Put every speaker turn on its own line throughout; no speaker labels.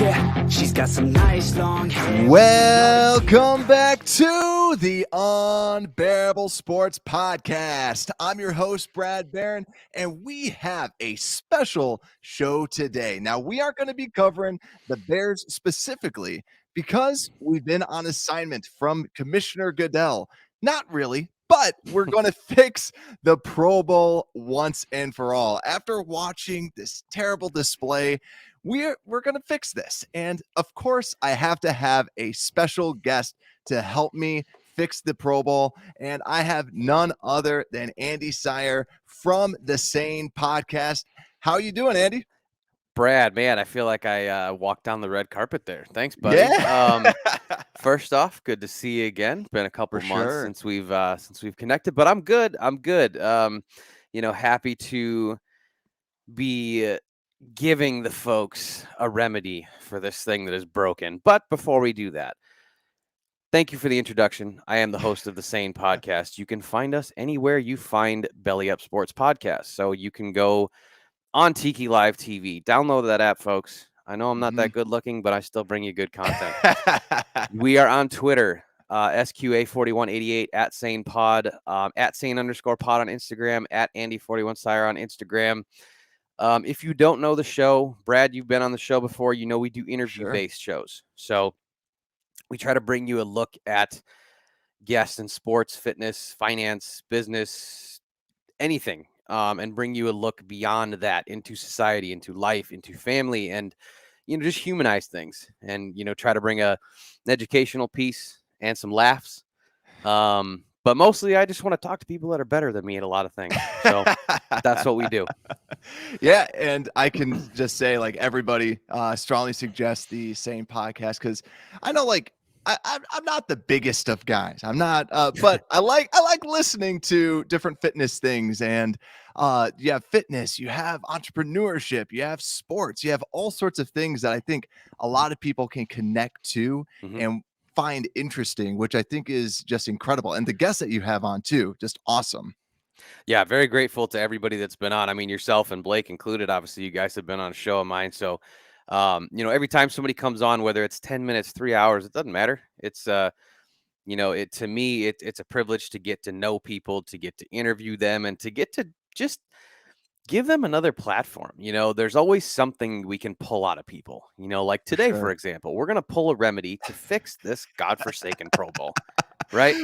Yeah, she's got some nice long hair.
Welcome back to the Unbearable Sports Podcast. I'm your host, Brad Barron, and we have a special show today. Now, we aren't going to be covering the Bears specifically because we've been on assignment from Commissioner Goodell. Not really, but we're going to fix the Pro Bowl once and for all. After watching this terrible display, we're going to fix this. And of course, I have to have a special guest to help me fix the Pro Bowl. And I have none other than Andy Siar from the S.A.N.E Podcast. How you doing, Andy?
Brad, man, I feel like I walked down the red carpet there. Thanks, buddy.
Yeah.
First off, good to see you again. Been a couple
For
months
sure.
since we've connected, but I'm good. Happy to be giving the folks a remedy for this thing that is broken. But before we do that, thank you for the introduction. I am the host of the S.A.N.E Podcast. You can find us anywhere you find Belly Up Sports Podcasts. So you can go on Tiki Live TV. Download that app, folks. I know I'm not that good looking, but I still bring you good content. We are on Twitter, SQA4188 at S.A.N.E Pod, at S.A.N.E_pod on Instagram, at Andy41Sire on Instagram. If you don't know the show, Brad, you've been on the show before. You know we do interview-based shows. So we try to bring you a look at guests in sports, fitness, finance, business, anything. And bring you a look beyond that into society, into life, into family, and, just humanize things and, try to bring an educational piece and some laughs. But mostly I just want to talk to people that are better than me at a lot of things. So that's what we do.
Yeah. And I can just say, like, everybody strongly suggests the S.A.N.E Podcast because I know, like, I'm not the biggest of guys. I'm not, but I like listening to different fitness things. And you have fitness, you have entrepreneurship, you have sports, you have all sorts of things that I think a lot of people can connect to and find interesting, which I think is just incredible. And the guests that you have on too, just awesome.
Yeah, very grateful to everybody that's been on. I mean, yourself and Blake included. Obviously, you guys have been on a show of mine. So, every time somebody comes on, whether it's 10 minutes, 3 hours, it doesn't matter. It's, to me, it's a privilege to get to know people, to get to interview them, and to get to just give them another platform. There's always something we can pull out of people. Like today, for example, we're going to pull a remedy to fix this godforsaken Pro Bowl, right?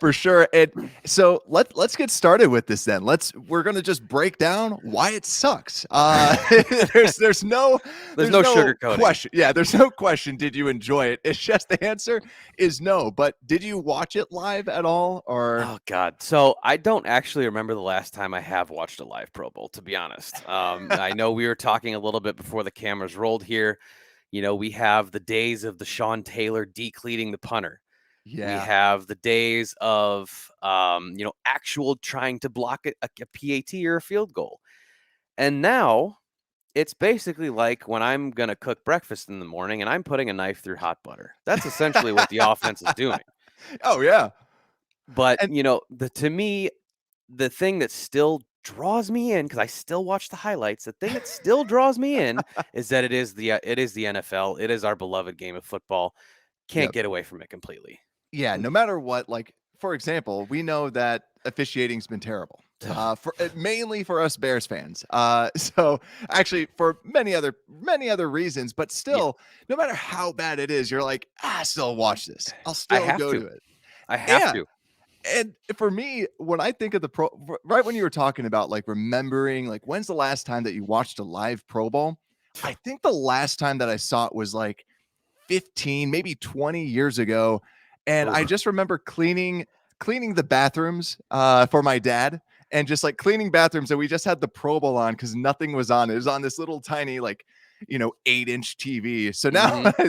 For sure. And so let's get started with this then. We're gonna just break down why it sucks. There's no
sugarcoating.
question. Yeah, there's no question. Did you enjoy it? It's just the answer is no. But did you watch it live at all? Or
oh God. So I don't actually remember the last time I have watched a live Pro Bowl, to be honest. I know we were talking a little bit before the cameras rolled here. We have the days of the Sean Taylor decleating the punter.
Yeah.
We have the days of, actual trying to block a PAT or a field goal. And now it's basically like when I'm going to cook breakfast in the morning and I'm putting a knife through hot butter. That's essentially what the offense is doing.
Oh, yeah.
But, to me, the thing that still draws me in, because I still watch the highlights, the thing that still draws me in is that it is the NFL. It is our beloved game of football. Can't get away from it completely.
Yeah, no matter what, like, for example, we know that officiating's been terrible, mainly for us Bears fans. So actually for many other reasons, but still, no matter how bad it is, you're like, I still watch this. I'll still go to it.
I have to.
And for me, when I think of the right when you were talking about, like, remembering, like, when's the last time that you watched a live Pro Bowl? I think the last time that I saw it was like 15, maybe 20 years ago. And I just remember cleaning the bathrooms for my dad, and just like cleaning bathrooms, and we just had the Pro Bowl on because nothing was on. It was on this little tiny, like, 8-inch TV. So now when I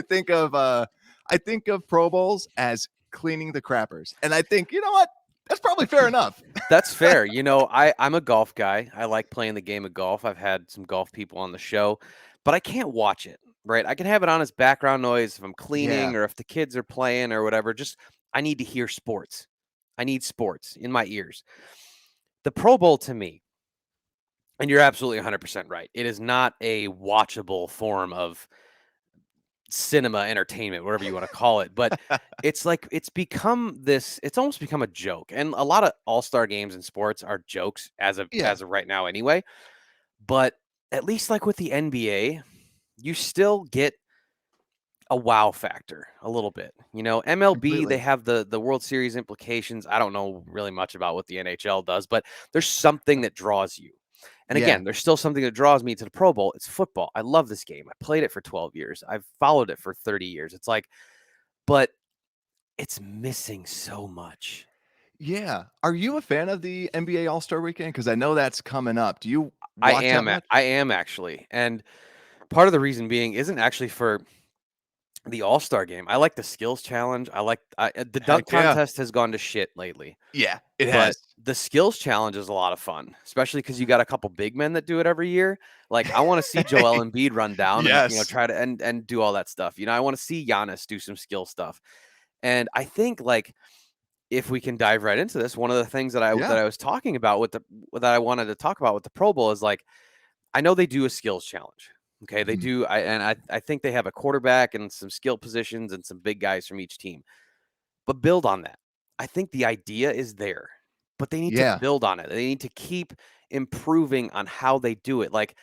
think of Pro Bowls as cleaning the crappers. And I think, you know what? That's probably fair enough.
That's fair. I'm a golf guy. I like playing the game of golf. I've had some golf people on the show, but I can't watch it. Right. I can have it on as background noise if I'm cleaning or if the kids are playing or whatever. Just, I need to hear sports. I need sports in my ears. The Pro Bowl, to me, and you're absolutely 100% right, it is not a watchable form of cinema entertainment, whatever you want to call it. But it's like it's almost become a joke. And a lot of all-star games in sports are jokes as of
Yeah,
right now anyway. But at least like with the NBA, you still get a wow factor a little bit. MLB, they
completely.
have the World Series implications. I don't know really much about what the NHL does, but there's something that draws you. And
Yeah.
again, there's still something that draws me to the Pro Bowl. It's football. I love this game. I played it for 12 years. I've followed it for 30 years. It's like, but it's missing so much.
Yeah. Are you a fan of the NBA All-Star Weekend? Because I know that's coming up. Do you
I
watch that
am
much?
I am actually. And part of the reason being isn't actually for the All-Star game. I like the skills challenge. The dunk
Heck yeah.
contest has gone to shit lately.
Yeah, it
But
has.
the skills challenge is a lot of fun, especially because you got a couple big men that do it every year. Like, I want to see Joel Embiid run down and
Yes.
try to and do all that stuff. I want to see Giannis do some skill stuff. And I think like if we can dive right into this, one of the things that
Yeah.
I was talking about that I wanted to talk about with the Pro Bowl is like I know they do a skills challenge. Okay, they
Mhm.
do. I think they have a quarterback and some skill positions and some big guys from each team. But build on that. I think the idea is there, but they need to
Yeah.
build on it. They need to keep improving on how they do it. Like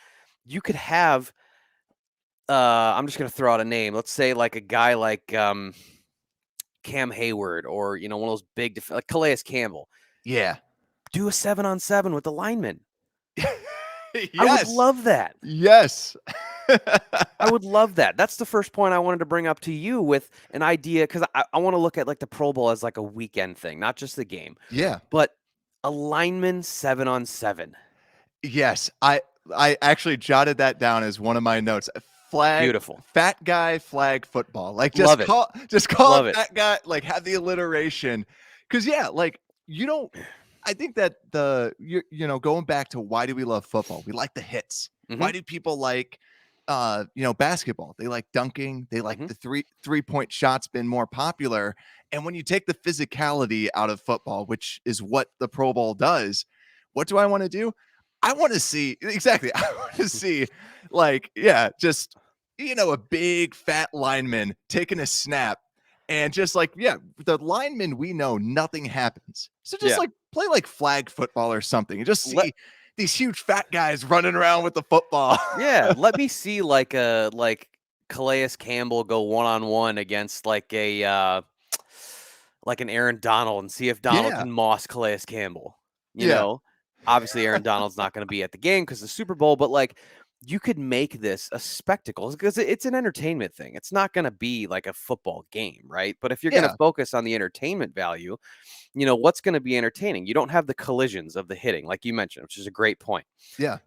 you could have I'm just going to throw out a name. Let's say like a guy like Cam Hayward or one of those big like Calais Campbell.
Yeah.
Do a 7-on-7 with the linemen. I would
Yes.
love that.
Yes.
I would love that. That's the first point I wanted to bring up to you with an idea because I want to look at like the Pro Bowl as like a weekend thing, not just the game,
Yeah.
but a lineman 7-on-7.
Yes. I actually jotted that down as one of my notes.
Beautiful.
Fat guy flag football. Like
Love it.
just call
Love
it
it.
fat guy, like have the alliteration. Cause yeah, like you don't I think that going back to why do we love football? We like the hits.
Mhm.
Why do people like basketball? They like dunking, they like
Mhm.
the three-point shots been more popular. And when you take the physicality out of football, which is what the Pro Bowl does, what do I want to do? I want to see exactly. I want to see, like, yeah, just a big fat lineman taking a snap, and just like, yeah, the lineman we know nothing happens. So just
Yeah.
like play like flag football or something, and just
Let
see these huge fat guys running around with the football.
Yeah, let me see like a Calais Campbell go one-on-one against like a like an Aaron Donald and see if Donald
Yeah,
can moss Calais Campbell. You
yeah,
know, obviously Aaron Donald's not going to be at the game because the Super Bowl, but like you could make this a spectacle because it's an entertainment thing. It's not going to be like a football game, right? But if you're going to
yeah,
focus on the entertainment value, what's going to be entertaining? You don't have the collisions of the hitting, like you mentioned, which is a great point.
yeah,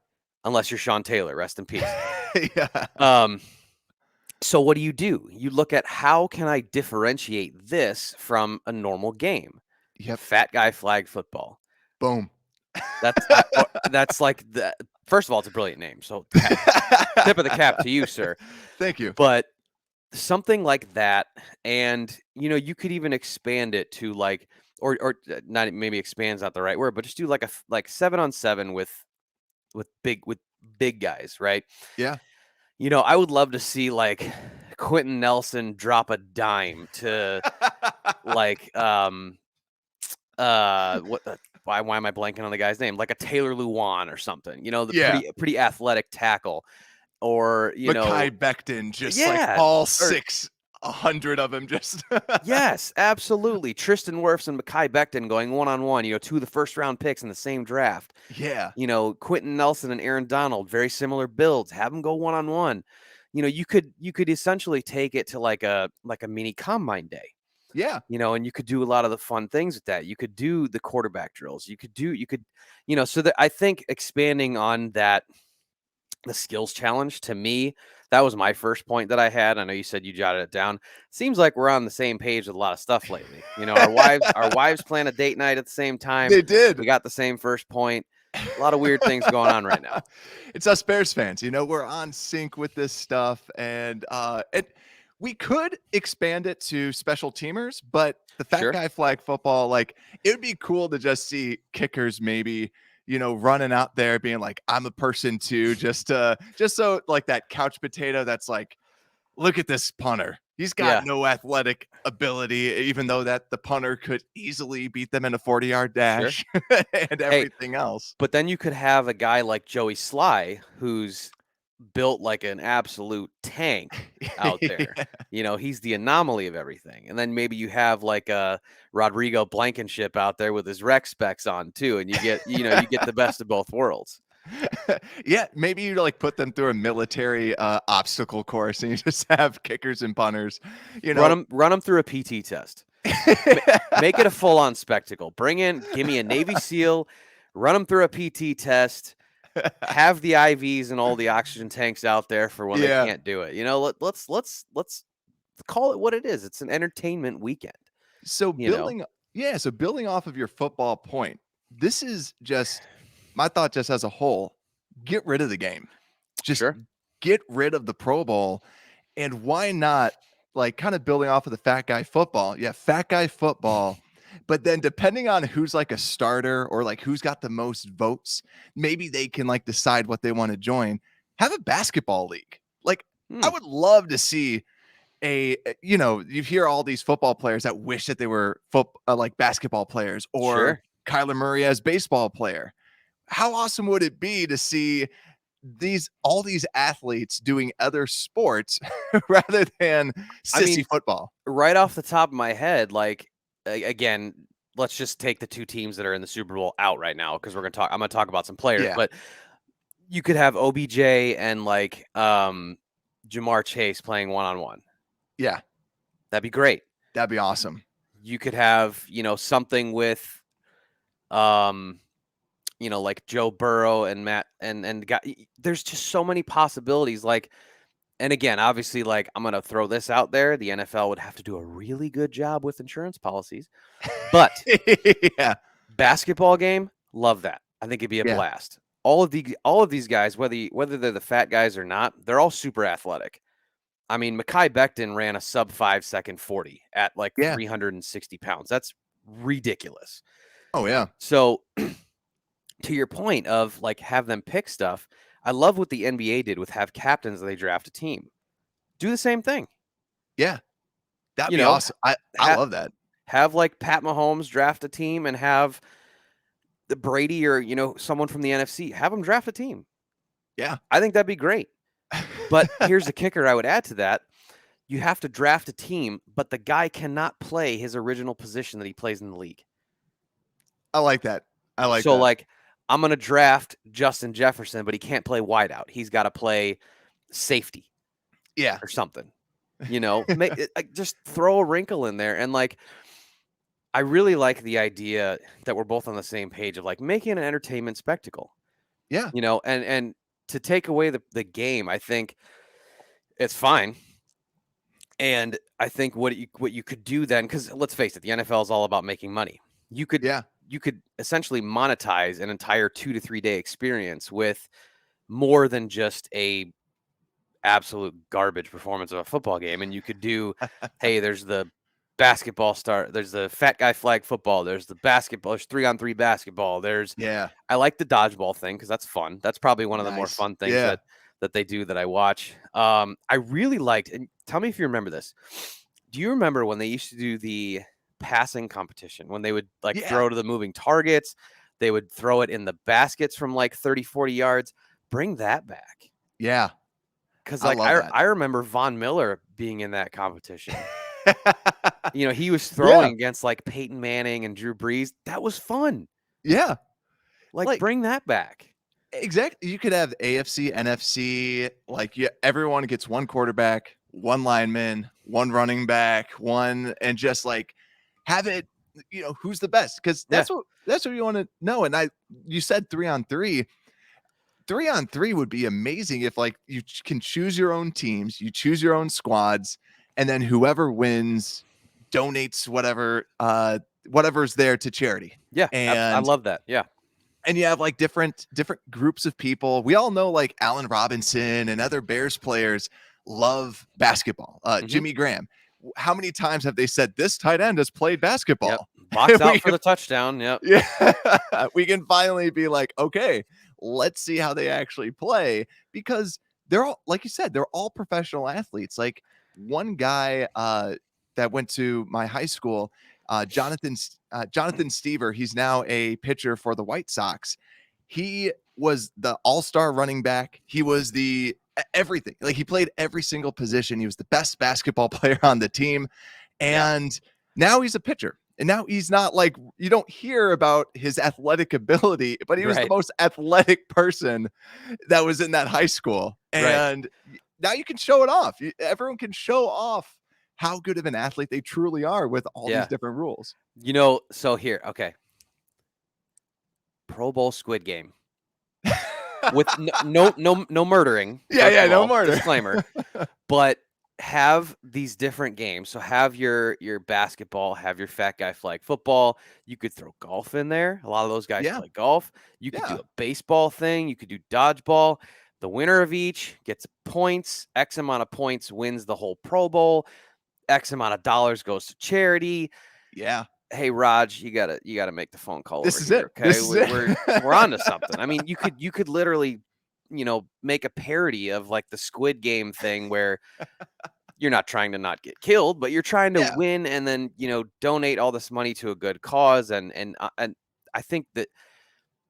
Unless you're Sean Taylor, rest in peace.
yeah.
Um, so what do? You look at how can I differentiate this from a normal game?
Yep.
Fat guy flag football.
Boom.
That's like the first of all, it's a brilliant name. So tip of the cap to you, sir.
Thank you.
But something like that, and you could even expand it to like, or not maybe expand's not the right word, but just do like 7-on-7 with big guys, right?
Yeah.
I would love to see like Quentin Nelson drop a dime to like what why am I blanking on the guy's name? Like a Taylor Lewan or something. The
Yeah.
pretty athletic tackle or
Mekhi Becton, just like
yeah,
all
or
600 of them just
yes, absolutely. Tristan Wirfs and Mekhi Becton going one-on-one, two of the first round picks in the same draft.
Yeah.
Quentin Nelson and Aaron Donald, very similar builds. Have them go one-on-one. You could essentially take it to like a mini combine day.
Yeah.
And you could do a lot of the fun things with that. You could do the quarterback drills. So that I think expanding on that, the skills challenge to me, that was my first point that I had. I know you said you jotted it down. Seems like we're on the same page with a lot of stuff lately. Our wives plan a date night at the same time.
They did.
We got the same first point. A lot of weird things going on right now.
It's us Bears fans, we're on sync with this stuff, and we could expand it to special teamers, but the fat
Sure.
guy flag football, like, it would be cool to just see kickers maybe running out there being like, I'm a person too, just so like that couch potato that's like look at this punter. He's got
Yeah.
no athletic ability, even though that the punter could easily beat them in a 40-yard
Sure.
dash and everything else.
But then you could have a guy like Joey Sly, who's built like an absolute tank out there.
Yeah.
You know, he's the anomaly of everything. And then maybe you have like a Rodrigo Blankenship out there with his rec specs on too, and you get the best of both worlds.
Yeah, maybe you like put them through a military obstacle course, and you just have kickers and punters. You know,
Run them through a PT test. Make it a full-on spectacle. Give me a Navy SEAL, run them through a PT test, have the IVs and all the oxygen tanks out there for when they can't do it. You know, let's call it what it is. It's an entertainment weekend.
So
You know?
building off of your football point, this is just my thought just as a whole, get rid of the game. Just
Sure.
get rid of the Pro Bowl. And why not, like, kind of building off of the fat guy football? Yeah, fat guy football. But then depending on who's like a starter or like who's got the most votes, maybe they can like decide what they want to join. Have a basketball league. Like, I would love to see you hear all these football players that wish that they were like basketball players, or
Sure.
Kyler Murray as baseball player. How awesome would it be to see all these athletes doing other sports rather than sissy football?
Right off the top of my head, like, again, let's just take the two teams that are in the Super Bowl out right now, because I'm gonna talk about some players.
Yeah.
But you could have OBJ and like Jamar Chase playing one-on-one.
Yeah,
That'd be great.
that'd be awesome.
You could have, something with like Joe Burrow and Matt and there's just so many possibilities. Like, and again, obviously, like, I'm gonna throw this out there. The NFL would have to do a really good job with insurance policies. But
Yeah,
basketball game, love that. I think it'd be a
Yeah.
blast. All of these guys, whether they're the fat guys or not, they're all super athletic. I mean, Mekhi Becton ran a sub 5 second 40 at like
Yeah.
360 pounds. That's ridiculous.
Oh yeah,
So to your point of like have them pick stuff, I love what the NBA did with have captains that they draft a team. Do the same thing.
yeah, that'd
You
be
know,
awesome. I
ha-
love that.
Have like Pat Mahomes draft a team and have the Brady or someone from the NFC have them draft a team.
Yeah,
I think that'd be great. But here's the kicker I would add to that. You have to draft a team, but the guy cannot play his original position that he plays in the league.
I like that.
So like, I'm going to draft Justin Jefferson, but he can't play wideout. He's got to play safety.
Yeah.
Or something. Just throw a wrinkle in there. And like, I really like the idea that we're both on the same page of like making an entertainment spectacle.
Yeah.
And to take away the game, I think it's fine. And I think what you could do then, because let's face it, the NFL is all about making money. You could essentially monetize an entire 2 to 3 day experience with more than just a absolute garbage performance of a football game. And you could do, hey, there's the basketball there's the fat guy flag football, there's the basketball, there's 3-on-3 basketball, I like the dodgeball thing because that's fun. That's probably one of the more fun things that they do that I watch. I really liked, and tell me if you remember this. Do you remember when they used to do the passing competition, when they would throw to the moving targets? They would throw it in the baskets from like 30-40 yards. Bring that back.
Yeah.
Because I remember Von Miller being in that competition. He was throwing against like Peyton Manning and Drew Brees. That was fun.
Yeah.
Like bring that back.
Exactly. You could have AFC, NFC, everyone gets one quarterback, one lineman, one running back, and just like have it, who's the best? Because that's what you want to know. And you said 3-on-3. 3-on-3 would be amazing if like you can choose your own teams, you choose your own squads, and then whoever wins donates whatever's there to charity.
Yeah, and I love that. Yeah.
And you have like different groups of people. We all know like Allen Robinson and other Bears players love basketball. Jimmy Graham. How many times have they said this tight end has played basketball?
Yep. Box out for the touchdown. Yep.
Yeah. We can finally be like, okay, let's see how they actually play, because they're all, like you said, they're all professional athletes. Like one guy that went to my high school, Jonathan Stever, he's now a pitcher for the White Sox. He was the all-star running back. He was the everything. Like he played every single position. He was the best basketball player on the team. And now he's a pitcher. And now he's not like, you don't hear about his athletic ability, but he was the most athletic person that was in that high school. And now you can show it off. Everyone can show off how good of an athlete they truly are with all these different rules.
You know, so here, okay. Pro Bowl Squid Game. With no murdering.
No murder.
Disclaimer. But have these different games. So have your basketball, have your fat guy flag football. You could throw golf in there. A lot of those guys play golf. You could do a baseball thing. You could do dodgeball. The winner of each gets points. X amount of points wins the whole Pro Bowl. X amount of dollars goes to charity.
Yeah.
Hey Raj, you gotta make the phone call.
This
over
is
here,
it.
Okay,
This is
we're on to something. I mean, you could literally, make a parody of like the Squid Game thing where you're not trying to not get killed, but you're trying to win and then donate all this money to a good cause. And I think that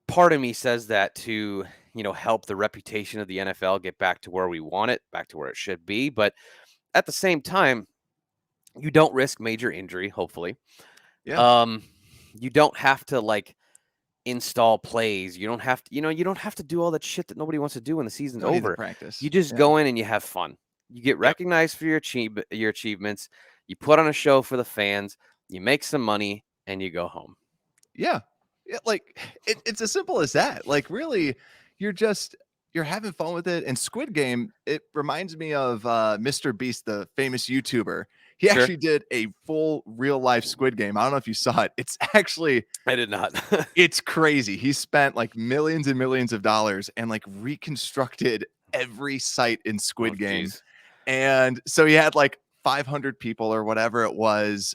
part of me says that to help the reputation of the NFL get back to where we want it, back to where it should be. But at the same time, you don't risk major injury, hopefully.
Yeah.
You don't have to like install plays. You don't have to, you don't have to do all that shit that nobody wants to do when the season's over.
Practice.
You just go in and you have fun. You get recognized for your achievements. You put on a show for the fans. You make some money and you go home.
Yeah. Like it's as simple as that. Like really, you're having fun with it. And Squid Game, it reminds me of Mr. Beast, the famous YouTuber. He actually did a full real life Squid Game. I don't know if you saw it. It's actually,
I did not.
It's crazy. He spent like millions and millions of dollars and like reconstructed every site in Squid Game.
Geez.
And so he had like 500 people or whatever it was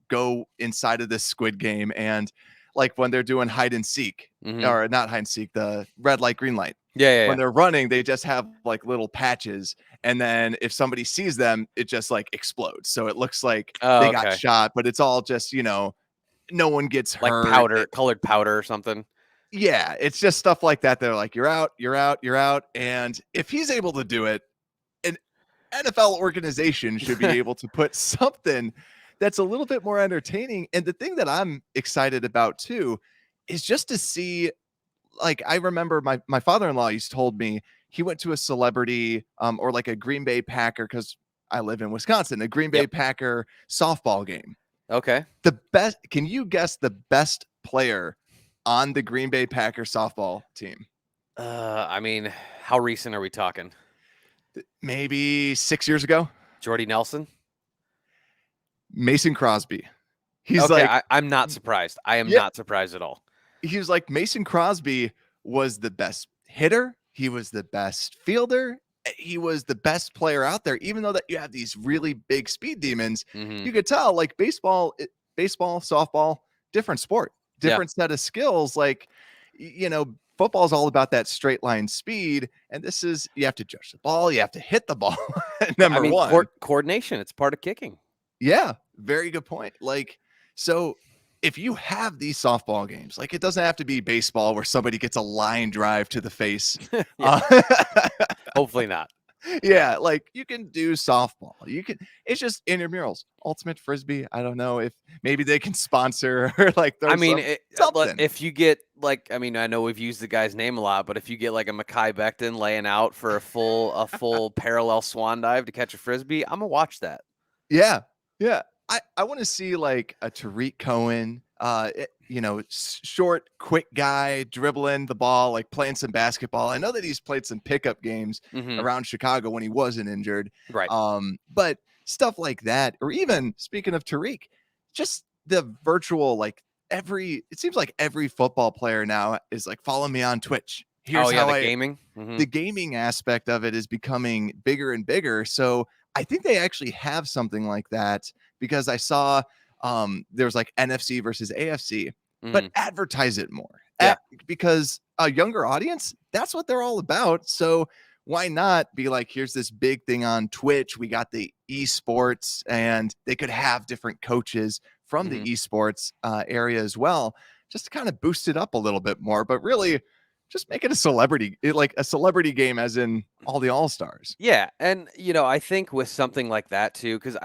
go inside of this Squid Game. And like when they're doing hide and seek, or not hide and seek, the red light, green light. When they're running, they just have like little patches. And then if somebody sees them, it just like explodes. So it looks like they got shot, but it's all just, no one gets hurt.
Like powder, colored powder or something.
Yeah. It's just stuff like that. They're like, you're out, you're out, you're out. And if he's able to do it, an NFL organization should be able to put something that's a little bit more entertaining. And the thing that I'm excited about too is just to see, like, I remember my father-in-law used to told me he went to a celebrity or like a Green Bay Packer, because I live in Wisconsin, a Green Bay Packer softball game.
Okay.
Can you guess the best player on the Green Bay Packer softball team?
I mean, how recent are we talking?
Maybe 6 years ago.
Jordy Nelson?
Mason Crosby. He's
okay,
like,
I'm not surprised. I am not surprised at all.
He was like, Mason Crosby was the best hitter. He was the best fielder. He was the best player out there, even though that you have these really big speed demons. You could tell like baseball, softball, different sport, different set of skills. Like, football is all about that straight line speed. And this is, you have to judge the ball. You have to hit the ball. Number one.
Coordination. It's part of kicking.
Yeah. Very good point. Like, so if you have these softball games, like it doesn't have to be baseball where somebody gets a line drive to the face.
Hopefully not.
Yeah, like you can do softball. It's just intramurals, ultimate frisbee. I don't know if maybe they can sponsor or like.
Something. If you get like, I know we've used the guy's name a lot, but if you get like a Mekhi Becton laying out for a full parallel swan dive to catch a frisbee, I'm gonna watch that.
Yeah. I want to see like a Tariq Cohen, short, quick guy dribbling the ball, like playing some basketball. I know that he's played some pickup games around Chicago when he wasn't injured.
Right.
But stuff like that, or even speaking of Tariq, just the virtual, like it seems like every football player now is like, follow me on Twitch. Here's how
the gaming.
The gaming aspect of it is becoming bigger and bigger. So I think they actually have something like that, because I saw there's like NFC versus AFC, but advertise it more.
Yeah.
Because a younger audience, that's what they're all about. So why not be like, here's this big thing on Twitch. We got the esports, and they could have different coaches from the esports area as well, just to kind of boost it up a little bit more. But really, just make it like a celebrity game, as in all the all-stars.
Yeah, and I think with something like that too, because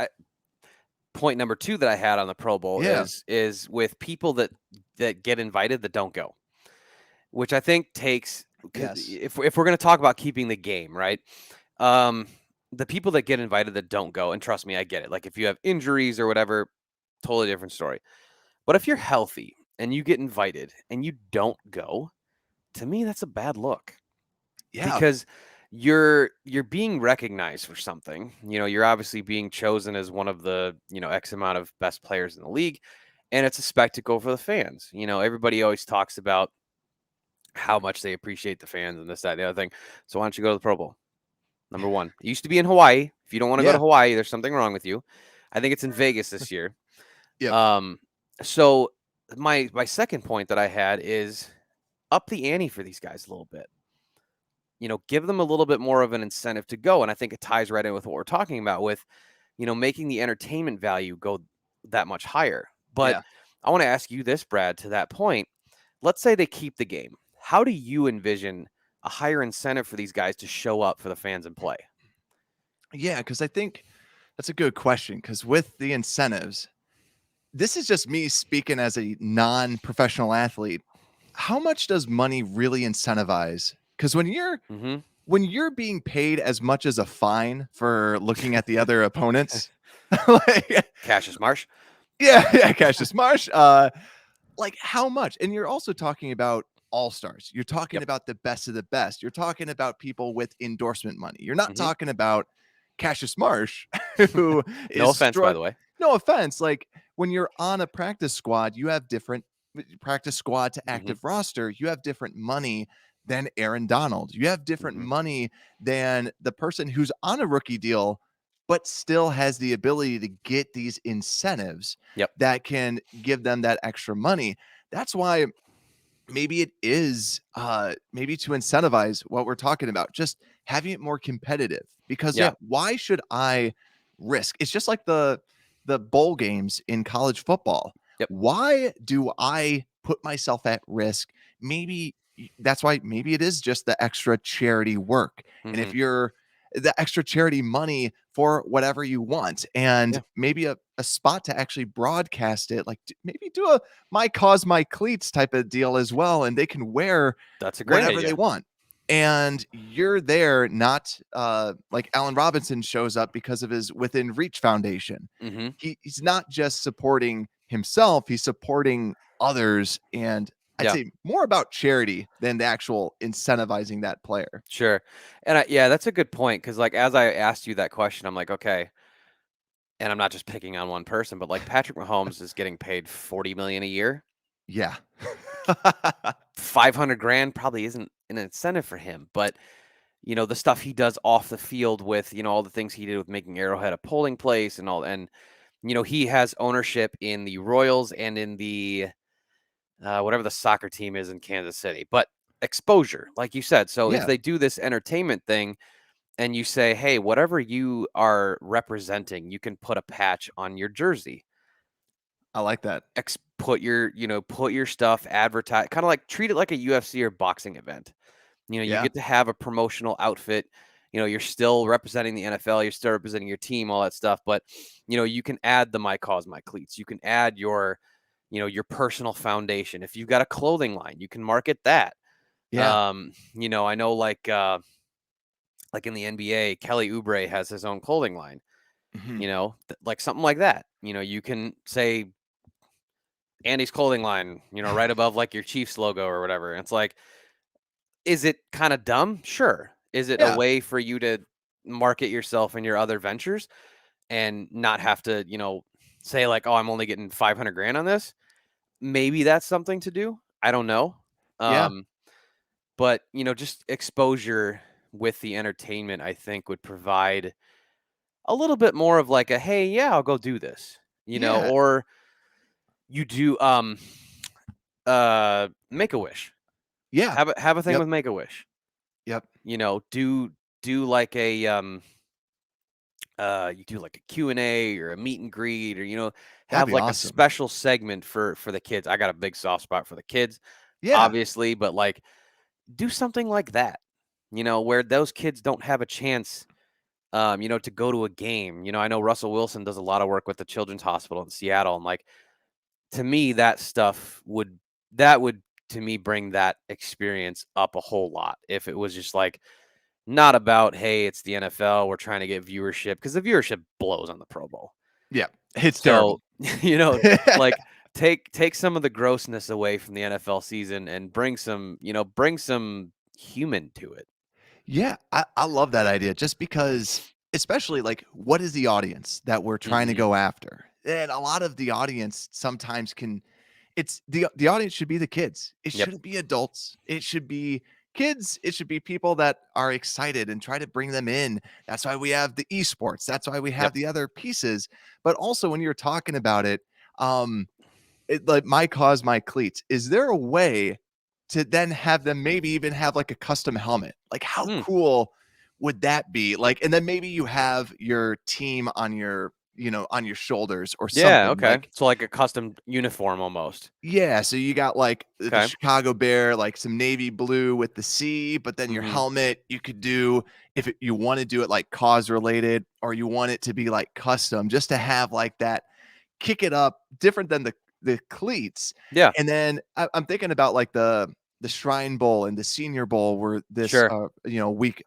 point number 2 that I had on the Pro Bowl
Yeah.
is with people that get invited that don't go, which I think takes, because
Yes.
if we're going to talk about keeping the game right, the people that get invited that don't go, and trust me, I get it. Like if you have injuries or whatever, totally different story. But if you're healthy and you get invited and you don't go, to me that's a bad look,
Yeah.
because you're being recognized for something. You're obviously being chosen as one of the, X amount of best players in the league, and it's a spectacle for the fans. Everybody always talks about how much they appreciate the fans and this, that, and the other thing. So why don't you go to the Pro Bowl? Number one, it used to be in Hawaii. If you don't want to go to
Yeah.
Hawaii, there's something wrong with you. I think it's in Vegas this year.
Yep.
So my second point that I had is up the ante for these guys a little bit. Give them a little bit more of an incentive to go. And I think it ties right in with what we're talking about with, making the entertainment value go that much higher. But
Yeah.
I want to ask you this, Brad, to that point. Let's say they keep the game. How do you envision a higher incentive for these guys to show up for the fans and play?
Yeah, because I think that's a good question. Because with the incentives, this is just me speaking as a non-professional athlete. How much does money really incentivize? Because
Mm-hmm.
when you're being paid as much as a fine for looking at the other opponents, like,
Cassius Marsh.
yeah, Cassius Marsh, like how much? And you're also talking about all-stars. You're talking
Yep.
about the best of the best. You're talking about people with endorsement money. You're not
Mm-hmm.
talking about Cassius Marsh, who
No
is
offense, by the way.
no offense. Like when you're on a practice squad, you have different practice squad to
Mm-hmm.
active roster. You have different money than Aaron Donald. You have different
Mm-hmm.
money than the person who's on a rookie deal, but still has the ability to get these incentives
Yep.
that can give them that extra money. That's why maybe it is maybe to incentivize what we're talking about, just having it more competitive. Because
Yeah.
why should I risk? It's just like the bowl games in college football.
Yep.
Why do I put myself at risk? Maybe that's why maybe it is just the extra charity work. And
Mm-hmm.
if you're the extra charity money for whatever you want, and
Yeah.
maybe a spot to actually broadcast it, like maybe do a my cause, my cleats type of deal as well. And they can wear
That's a great
whatever they
idea.
want. And you're there, not like Allen Robinson shows up because of his Within Reach Foundation.
Mm-hmm.
He's not just supporting himself, he's supporting others. And I'd
Yeah.
say more about charity than the actual incentivizing that player.
Sure. And yeah, that's a good point, because like as I asked you that question, I'm like, okay, and I'm not just picking on one person, but like Patrick Mahomes is getting paid $40 million a year.
Yeah.
500 grand probably isn't an incentive for him, but the stuff he does off the field with, all the things he did with making Arrowhead a polling place and all, and he has ownership in the Royals and in the whatever the soccer team is in Kansas City. But exposure, like you said. So if
Yeah.
they do this entertainment thing and you say, hey, whatever you are representing, you can put a patch on your jersey.
I like that.
Put your stuff, advertise, kind of like treat it like a UFC or boxing event. You
Yeah.
get to have a promotional outfit. You're still representing the NFL, you're still representing your team, all that stuff. But, you can add the My Cause, My Cleats. You can add your personal foundation. If you've got a clothing line, you can market that.
Yeah.
I know like in the NBA, Kelly Oubre has his own clothing line,
Mhm.
like something like that. You can say Andy's clothing line, right above like your Chiefs logo or whatever. And it's like, is it kind of dumb? Sure. Is it a
Yeah.
way for you to market yourself and your other ventures and not have to, say like, oh, I'm only getting 500 grand on this? Maybe that's something to do. I don't know.
Yeah.
Um, but just exposure with the entertainment, I think would provide a little bit more of like a, hey, yeah, I'll go do this,
Yeah.
or you do, Make a Wish,
Yeah.
have a thing
Yep.
with Make a Wish,
Yep.
do do like a you do like a Q&A or a meet and greet, or
That'd
have
be
like a
awesome.
special segment for the kids. I got a big soft spot for the kids,
Yeah.
obviously, but like do something like that, where those kids don't have a chance, to go to a game. I know Russell Wilson does a lot of work with the Children's Hospital in Seattle, and like to me, that would to me bring that experience up a whole lot if it was just like not about, hey, it's the NFL, we're trying to get viewership, because the viewership blows on the Pro Bowl.
Yeah. It's
So,
terrible.
like take some of the grossness away from the NFL season and bring some human to it.
Yeah, I love that idea just because, especially like, what is the audience that we're trying to
Mhm.
go after? And a lot of the audience sometimes it's the audience should be the kids. It
Yep.
shouldn't be adults. It should be kids. It should be people that are excited and try to bring them in. That's why we have the esports. That's why we
Yep.
have the other pieces. But also when you're talking about it, um, like my cause, my cleats. Is there a way to then have them maybe even have like a custom helmet? Like how
Mm.
cool would that be? Like, and then maybe you have your team on your shoulders or
Yeah,
something
okay.
like,
So like a custom uniform almost.
yeah. So you got like the
Okay.
Chicago Bear, like some navy blue with the C, but then your
Mhm.
helmet, you could do you want to do it like cause related, or you want it to be like custom, just to have like that kick it up different than the cleats.
Yeah,
And then I'm thinking about like the Shrine Bowl and the Senior Bowl were this
sure.
week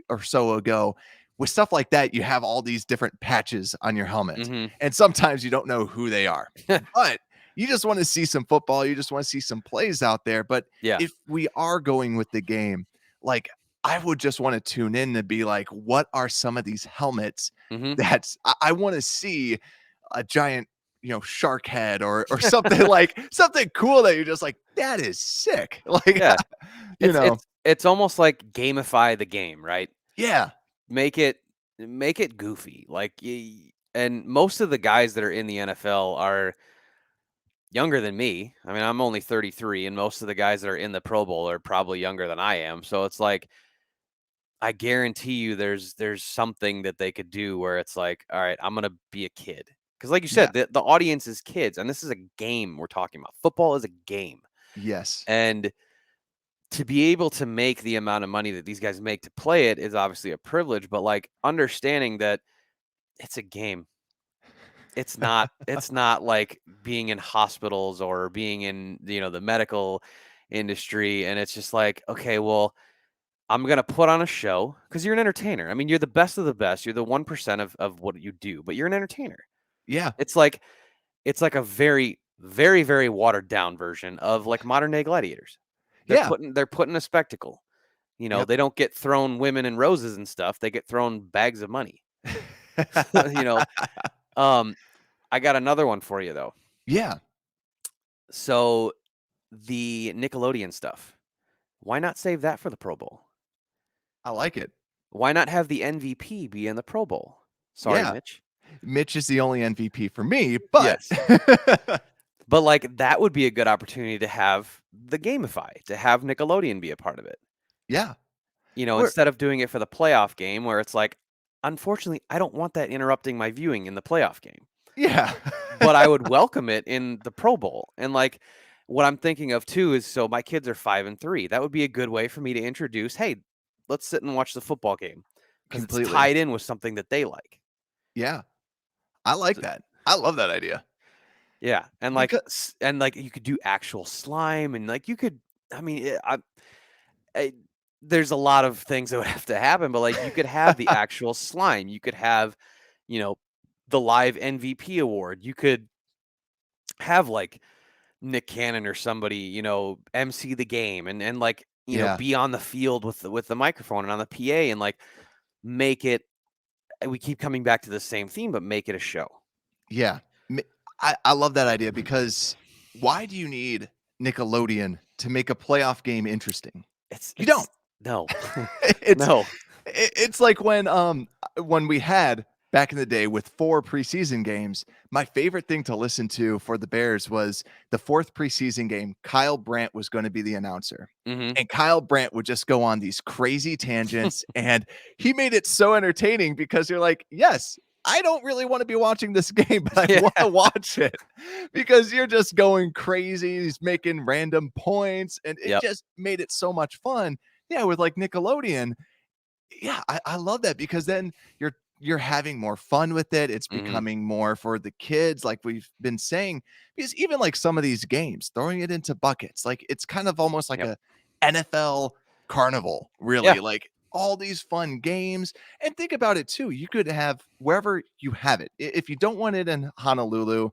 or so ago. With stuff like that, you have all these different patches on your helmet,
Mhm.
and sometimes you don't know who they are. But you just want to see some football, you just want to see some plays out there. But
Yeah.
if we are going with the game, like I would just want to tune in to be like, what are some of these helmets
Mhm.
I want to see a giant, shark head or something like something cool that you're just like, that is sick. Like,
Yeah.
you
It's
know,
it's it's almost like gamify the game, right?
yeah,
Make it make it goofy. Like and most of the guys that are in the NFL are younger than me. I mean, I'm only 33, and most of the guys that are in the Pro Bowl are probably younger than I am. So it's like I guarantee you there's something that they could do where it's like, all right, I'm gonna be a kid. Because like you
yeah,
said, the audience is kids, and this is a game we're talking about. Football is a game.
yes,
And to be able to make the amount of money that these guys make to play it is obviously a privilege, but like understanding that it's a game. It's not like being in hospitals or being in, the medical industry, and it's just like, okay, well, I'm gonna put on a show because you're an entertainer. I mean, you're the best of the best. You're the 1% of what you do, but you're an entertainer.
yeah,
It's like a very, very, very watered down version of like modern day gladiators. They're
yeah,
putting a spectacle.
yep.
They don't get thrown women and roses and stuff. They get thrown bags of money. you know, um, I got another one for you though.
Yeah,
So the Nickelodeon stuff. Why not save that for the Pro Bowl?
I like it.
Why not have the MVP be in the Pro Bowl? Sorry,
Yeah,
Mitch.
Mitch is the only MVP for me, but
Yes. But like that would be a good opportunity to have the gamify, to have Nickelodeon be a part of it.
yeah, we're
Instead of doing it for the playoff game where it's like, unfortunately, I don't want that interrupting my viewing in the playoff game.
yeah,
But I would welcome it in the Pro Bowl. And like what I'm thinking of too is, so my kids are 5 and 3. That would be a good way for me to introduce, hey, let's sit and watch the football game because it's
completely.
tied in with something that they like.
Yeah, I like
So,
that. I love that idea
yeah, and like
because
you could do actual slime, and like you could. I mean, I there's a lot of things that would have to happen, but like you could have the actual slime. You could have, you know, the live MVP award. You could have like Nick Cannon or somebody, MC the game, and like,
yeah,
be on the field with the microphone and on the PA, and like make it. We keep coming back to the same theme, but make it a show.
yeah. I love that idea because why do you need Nickelodeon to make a playoff game interesting? You don't.
No,
It's
no.
it's like when we had back in the day with 4 preseason games, my favorite thing to listen to for the Bears was the 4th preseason game. Kyle Brandt was going to be the announcer.
Mm-hmm.
And Kyle Brandt would just go on these crazy tangents, and he made it so entertaining because you're like, yes, I don't really want to be watching this game, but I
Yeah.
want to watch it because you're just going crazy. He's making random points, and it
Yep.
just made it so much fun. Yeah, with like Nickelodeon. Yeah, I love that because then you're having more fun with it. It's
Mm-hmm.
becoming more for the kids, like we've been saying. Because even like some of these games, throwing it into buckets, like it's kind of almost like
Yep.
a NFL carnival,
Yeah.
really. Like all these fun games. And think about it too. You could have wherever you have it. If you don't want it in Honolulu,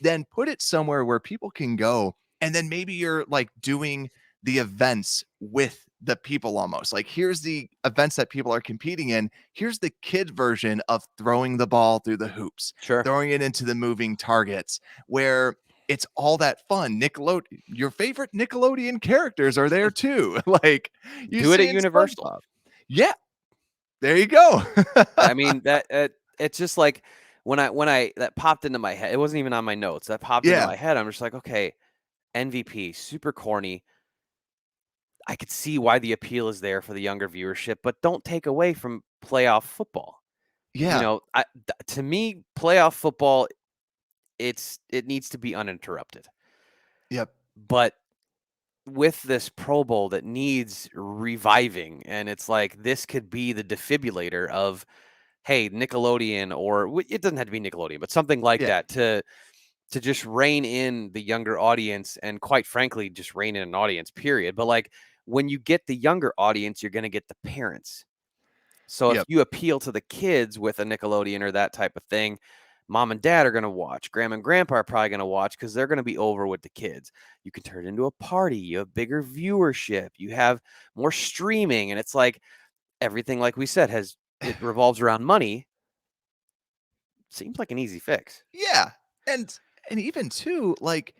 then put it somewhere where people can go. And then maybe you're like doing the events with the people almost. Like, here's the events that people are competing in. Here's the kid version of throwing the ball through the hoops,
Sure.
throwing it into the moving targets, where it's all that fun. Nickelodeon, your favorite Nickelodeon characters are there too. Like you
Do it
see
at
in
Universal.
SpongeBob. Yeah, there you go.
I mean, that it's just like when I that popped into my head. It wasn't even on my notes. That popped into
Yeah,
my head. I'm just like, okay, MVP, super corny. I could see why the appeal is there for the younger viewership, but don't take away from playoff football.
yeah,
To me, playoff football, it needs to be uninterrupted.
yep,
But with this Pro Bowl that needs reviving, and it's like this could be the defibrillator of, hey, Nickelodeon, or it doesn't have to be Nickelodeon, but something like
yeah,
that to just rein in the younger audience, and quite frankly, just rein in an audience, period. But like when you get the younger audience, you're going to get the parents. So if
yep.
you appeal to the kids with a Nickelodeon or that type of thing, mom and dad are going to watch. Grandma and grandpa are probably going to watch because they're going to be over with the kids. You can turn it into a party. You have bigger viewership. You have more streaming. And it's like everything, like we said, it revolves around money. Seems like an easy fix.
Yeah. And even too, like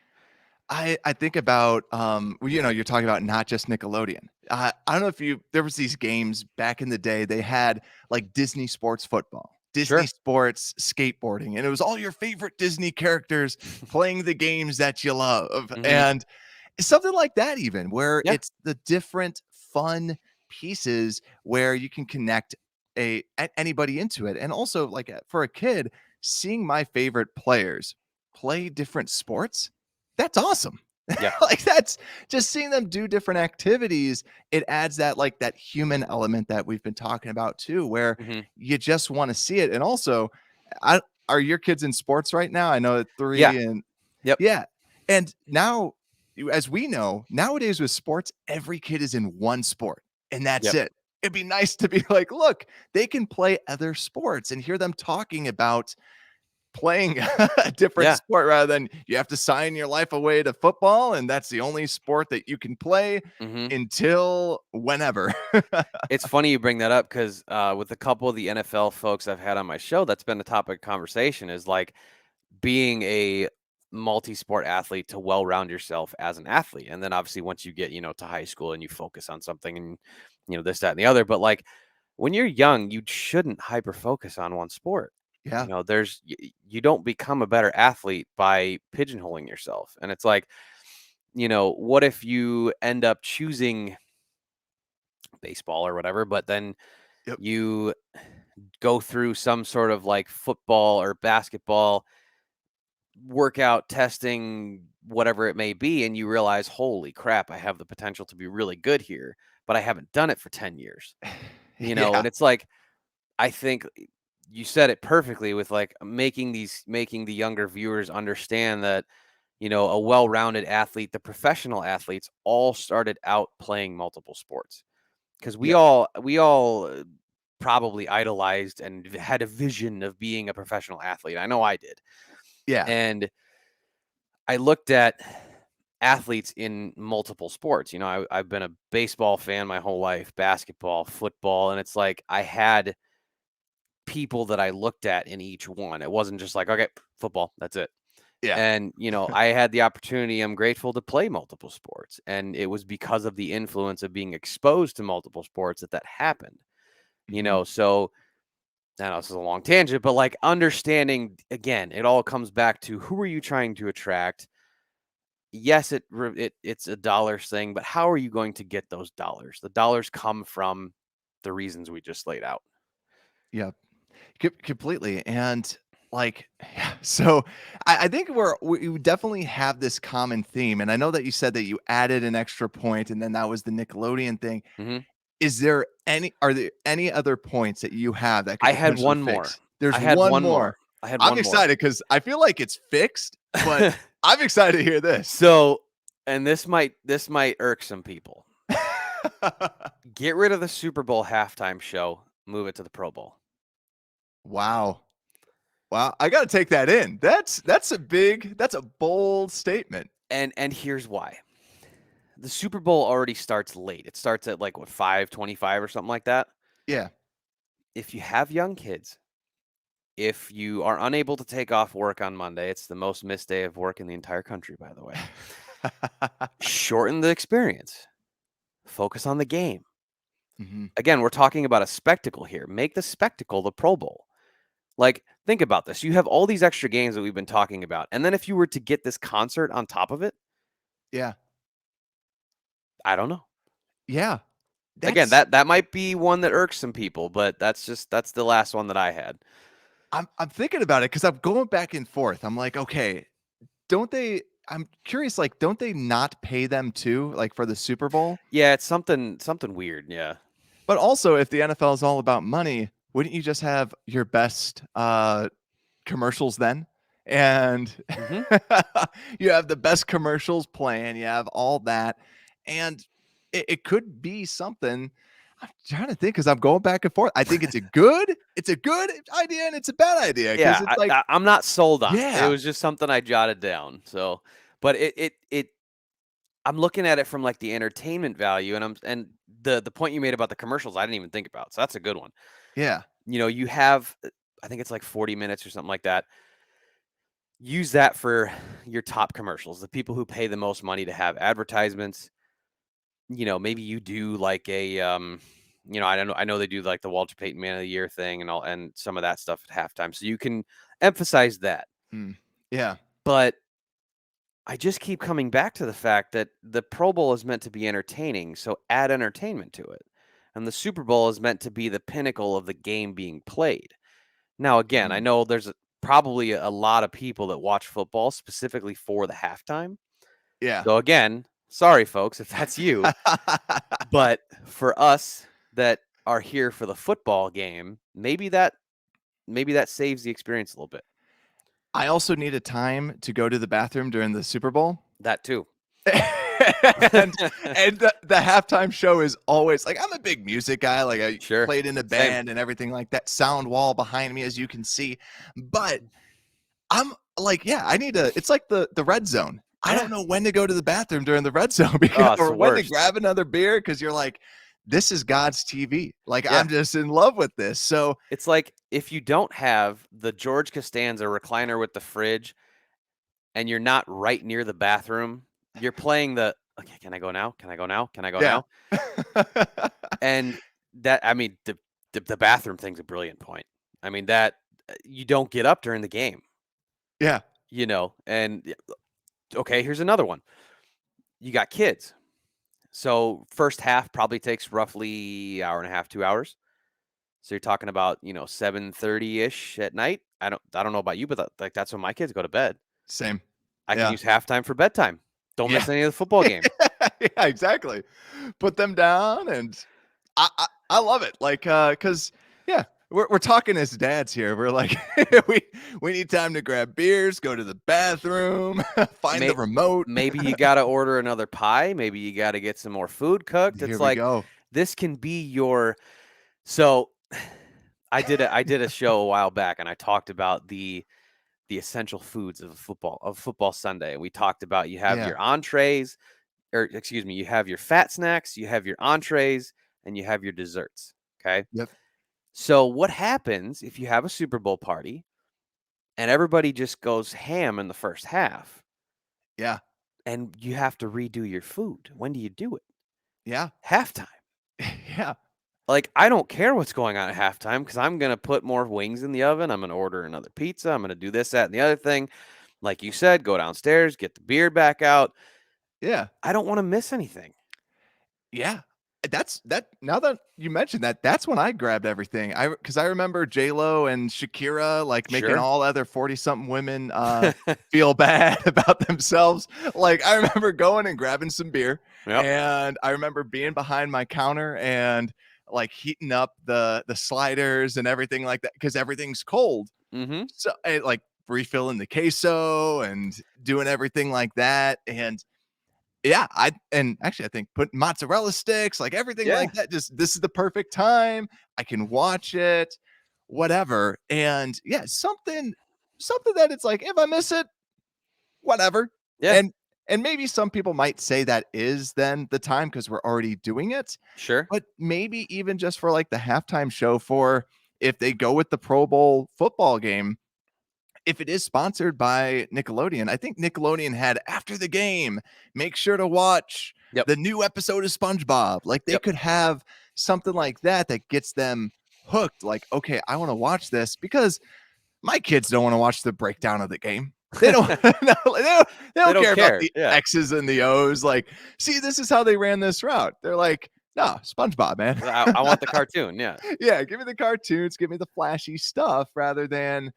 I think about well, you're talking about not just Nickelodeon. I don't know if there was these games back in the day, they had like Disney sports football, Disney
Sure.
sports skateboarding, and it was all your favorite Disney characters playing the games that you love.
Hmm.
And something like that, even where
Yeah.
it's the different fun pieces where you can connect anybody into it. And also, like for a kid, seeing my favorite players play different sports, that's awesome.
Yeah.
Like that's just seeing them do different activities. It adds that like that human element that we've been talking about too, where
Hmm.
you just want to see it. And also, I are your kids in sports right now? I know at
Yeah.
3 and
Yep.
yeah. And now, as we know, nowadays with sports, every kid is in one sport and that's
Yep.
it. It'd be nice to be like, look, they can play other sports and hear them talking about playing a different
Yeah.
sport rather than you have to sign your life away to football and that's the only sport that you can play
Hmm.
until whenever.
It's funny you bring that up because with a couple of the NFL folks I've had on my show, that's been a topic of conversation, is like being a multi-sport athlete to well-round yourself as an athlete. And then obviously once you get, to high school and you focus on something and, this, that, and the other. But like when you're young, you shouldn't hyper focus on one sport.
Yeah.
You don't become a better athlete by pigeonholing yourself. And it's like, what if you end up choosing baseball or whatever, but then
Yep.
you go through some sort of like football or basketball workout testing, whatever it may be, and you realize, holy crap, I have the potential to be really good here, but I haven't done it for 10 years.
Yeah.
And it's like, I think you said it perfectly with like making the younger viewers understand that, a well-rounded athlete, the professional athletes all started out playing multiple sports. Because we
Yep.
all probably idolized and had a vision of being a professional athlete. I know I did.
Yeah.
And I looked at athletes in multiple sports. I've been a baseball fan my whole life, basketball, football, and it's like I had people that I looked at in each one. It wasn't just like, okay, football, that's it.
Yeah.
And, I had the opportunity, I'm grateful to play multiple sports. And it was because of the influence of being exposed to multiple sports that happened.
Mhm.
So I know this is a long tangent, but like understanding again, it all comes back to who are you trying to attract? Yes, it's a dollars thing, but how are you going to get those dollars? The dollars come from the reasons we just laid out.
Yeah, completely. And like, yeah, so I think we definitely have this common theme. And I know that you said that you added an extra point, and then that was the Nickelodeon thing.
Mhm.
Are there any other points that you have that could
I had
potentially
one more.
fix? There's
I had
one
one
more.
more. I had
I'm
one more.
excited because I feel like it's fixed, but I'm excited to hear this.
So, and this might irk some people. Get rid of the Super Bowl halftime show, move it to the Pro Bowl.
Wow. Wow. I got to take that in. That's a bold statement.
And here's why. The Super Bowl already starts late. It starts at like what 5:25 or something like that.
Yeah.
If you have young kids, if you are unable to take off work on Monday, it's the most missed day of work in the entire country, by the way. Shorten the experience. Focus on the game.
Mhm.
Again, we're talking about a spectacle here. Make the spectacle the Pro Bowl. Like, think about this. You have all these extra games that we've been talking about. And then if you were to get this concert on top of it,
Yeah.
I don't know.
Yeah.
Again,
That's
that might be one that irks some people, but that's the last one that I had.
I'm thinking about it because I'm going back and forth. I'm like, okay, don't they I'm curious, like, don't they not pay them too, like for the Super Bowl?
Yeah, it's something weird. Yeah.
But also, if the NFL is all about money, wouldn't you just have your best commercials then? And
Hmm.
you have the best commercials playing, you have all that. And it could be something. I'm trying to think because I'm going back and forth. I think it's a good idea and it's a bad idea because
Yeah,
it's like,
I'm not sold on it. It
yeah,
was just something I jotted down. So, but I'm looking at it from like the entertainment value, and the point you made about the commercials, I didn't even think about. So that's a good one.
yeah,
You have, I think it's like 40 minutes or something like that. Use that for your top commercials, the people who pay the most money to have advertisements. Maybe you do like a, I know they do like the Walter Payton Man of the Year thing and all, and some of that stuff at halftime. So you can emphasize that.
mm, yeah,
But I just keep coming back to the fact that the Pro Bowl is meant to be entertaining, so add entertainment to it. And the Super Bowl is meant to be the pinnacle of the game being played. Now, again, I
mm,
know there's probably a lot of people that watch football specifically for the halftime.
yeah.
So, again, sorry, folks, if that's you. But for us that are here for the football game, maybe that saves the experience a little bit.
I also need a time to go to the bathroom during the Super Bowl.
That too.
and the halftime show is always like, I'm a big music guy, like I
Sure.
played in a
Same.
band and everything like that, sound wall behind me as you can see, but I'm like, yeah, I need it's like the red zone. I
Yeah.
don't know when to go to the bathroom during the red zone because,
Oh, it's
or
the
when to
worst.
grab another beer because you're like, this is God's TV, like
Yeah.
I'm just in love with this. So
It's like if you don't have the George Costanza recliner with the fridge and you're not right near the bathroom, you're playing the okay, can I go now? Can I go now? Can I go
yeah.
now? And that I mean the bathroom thing's a brilliant point. I mean that you don't get up during the game,
Yeah.
and okay, here's another one. You got kids. So first half probably takes roughly hour and a half, 2 hours. So you're talking about, 7:30-ish at night. I don't know about you, but that's when my kids go to bed.
Same.
I can
Yeah.
use halftime for bedtime. Don't
Yeah.
miss any of the football game.
Yeah, exactly. Put them down, and I love it. Like, cause yeah, we're talking as dads here. We're like, we need time to grab beers, go to the bathroom, find the remote.
Maybe you got to order another pie. Maybe you got to get some more food cooked.
Here
It's
we
like
go.
this can be your. So, I did a show a while back, and I talked about the essential foods of football Sunday. And we talked about you have
Yeah.
your entrees, or excuse me, you have your fat snacks, you have your entrees, and you have your desserts. Okay.
Yep.
So what happens if you have a Super Bowl party and everybody just goes ham in the first half
Yeah.
and you have to redo your food? When do you do it?
Yeah.
Halftime.
Yeah.
Like, I don't care what's going on at halftime because I'm going to put more wings in the oven. I'm going to order another pizza. I'm going to do this, that, and the other thing. Like you said, go downstairs, get the beer back out.
Yeah.
I don't want to miss anything.
Yeah. That now that you mentioned that, that's when I grabbed everything. Because I remember J-Lo and Shakira like making
Sure.
all other 40-something women feel bad about themselves. Like I remember going and grabbing some beer,
Yep.
and I remember being behind my counter and like heating up the sliders and everything like that because everything's cold.
Mm-hmm.
So like refilling the queso and doing everything like that. And yeah, I think put mozzarella sticks, like everything
Yeah.
like that. Just this is the perfect time. I can watch it, whatever. And yeah, something that it's like if I miss it, whatever.
Yeah.
And maybe some people might say that is then the time because we're already doing it.
Sure.
But maybe even just for like the halftime show for if they go with the Pro Bowl football game, if it is sponsored by Nickelodeon, I think Nickelodeon had after the game, make sure to watch
Yep.
the new episode of SpongeBob. Like they
Yep.
could have something like that that gets them hooked. Like, okay, I want to watch this because my kids don't want to watch the breakdown of the game. They don't, no, they don't
don't
care about
care.
the
Yeah.
X's and the O's. Like, see, this is how they ran this route. They're like, no, SpongeBob, man.
I want the cartoon. Yeah.
Yeah, give me the cartoons, give me the flashy stuff rather than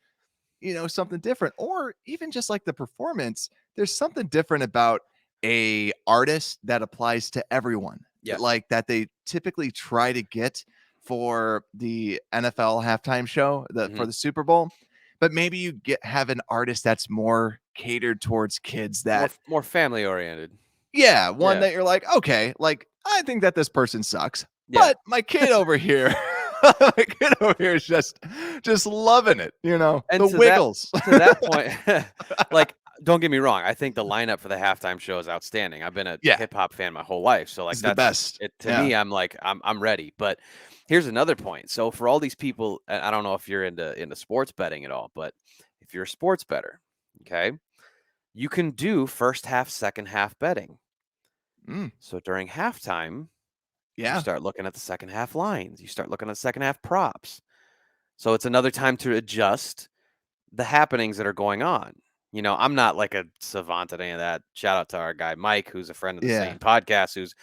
something different, or even just like the performance. There's something different about a artist that applies to everyone,
Yeah.
like that they typically try to get for the NFL halftime show, for the Super Bowl. But maybe you have an artist that's more catered towards kids that,
More family oriented.
yeah, one
Yeah.
that you're like, okay, like I think that this person sucks,
Yeah.
but my kid over here, my kid over here is just loving it,
And
the wiggles.
to that point, like, don't get me wrong. I think the lineup for the halftime show is outstanding. I've been a
Yeah,
hip hop fan my whole life, so like
it's the
that's
best.
it to
Yeah.
me. I'm like I'm ready. But here's another point. So for all these people, and I don't know if you're into sports betting at all, but if you're a sports bettor, okay, you can do first half, second half betting.
Mm,
So during halftime, you
yeah.
start looking at the second half lines. You start looking at the second half props. So it's another time to adjust the happenings that are going on. I'm not like a savant at any of that. Shout out to our guy Mike, who's a friend of the
Yeah.
S.A.N.E Podcast, who's